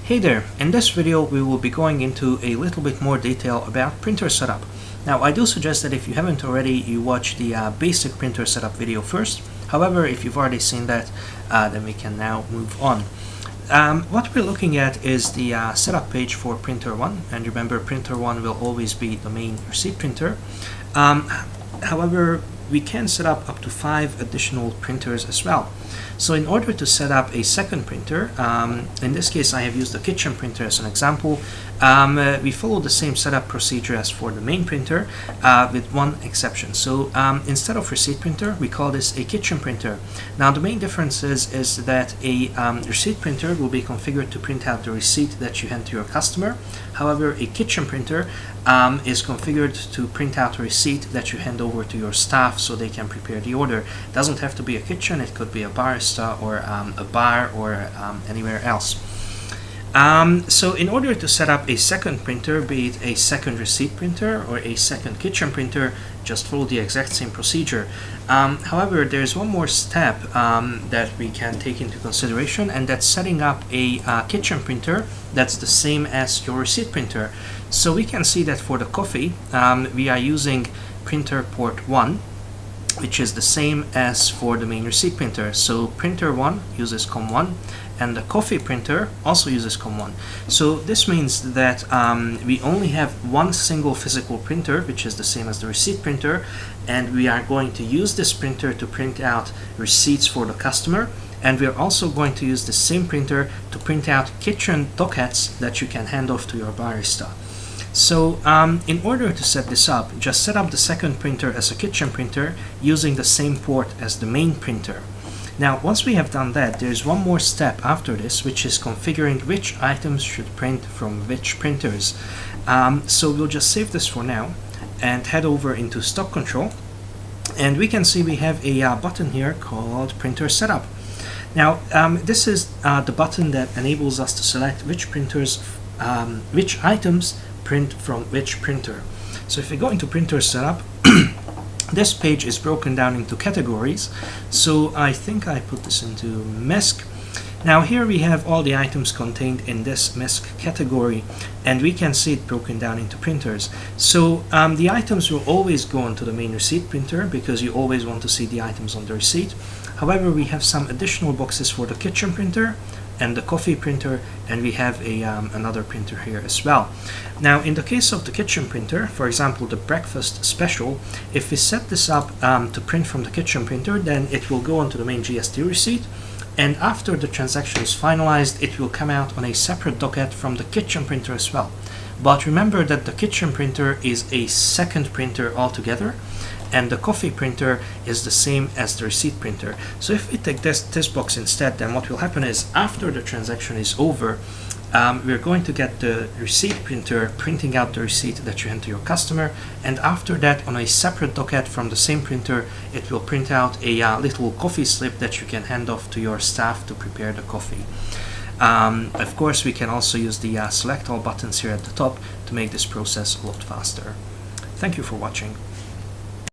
Hey there, in this video we will be going into a little bit more detail about printer setup. Now I do suggest that if you haven't already, you watch the basic printer setup video first. However, if you've already seen that, then we can now move on. What we're looking at is the setup page for printer 1, and remember printer 1 will always be the main receipt printer. However, we can set up to 5 additional printers as well. So in order to set up a second printer, in this case I have used the kitchen printer as an example, we follow the same setup procedure as for the main printer with one exception. So instead of receipt printer, we call this a kitchen printer. Now the main difference is that a receipt printer will be configured to print out the receipt that you hand to your customer. However, a kitchen printer is configured to print out a receipt that you hand over to your staff so they can prepare the order. It doesn't have to be a kitchen, it could be a barista or a bar or anywhere else. So in order to set up a second printer, be it a second receipt printer or a second kitchen printer, just follow the exact same procedure. However, there's one more step that we can take into consideration, and that's setting up a kitchen printer that's the same as your receipt printer. So we can see that for the coffee, we are using printer port 1, which is the same as for the main receipt printer. So printer 1 uses COM1 and the coffee printer also uses COM1. So this means that we only have one single physical printer, which is the same as the receipt printer, and we are going to use this printer to print out receipts for the customer, and we are also going to use the same printer to print out kitchen dockets that you can hand off to your barista. So in order to set this up, just set up the second printer as a kitchen printer using the same port as the main printer. Now once we have done that, there's one more step after this, which is configuring which items should print from which printers. So we'll just save this for now and head over into stock control, and we can see we have a button here called printer setup. Now this is the button that enables us to select which items print from which printer. So if we go into printer setup, this page is broken down into categories. So I think I put this into MESC. Now here we have all the items contained in this MESC category, and we can see it broken down into printers. So the items will always go onto the main receipt printer because you always want to see the items on the receipt. However, we have some additional boxes for the kitchen printer and the coffee printer, and we have another printer here as well. Now in the case of the kitchen printer, for example the breakfast special, if we set this up to print from the kitchen printer, then it will go onto the main GST receipt, and after the transaction is finalized, it will come out on a separate docket from the kitchen printer as well. But remember that the kitchen printer is a second printer altogether, and the coffee printer is the same as the receipt printer. So if we take this box instead, then what will happen is after the transaction is over, we're going to get the receipt printer printing out the receipt that you hand to your customer, and after that on a separate docket from the same printer, it will print out a little coffee slip that you can hand off to your staff to prepare the coffee. Of course, we can also use the select all buttons here at the top to make this process a lot faster. Thank you for watching.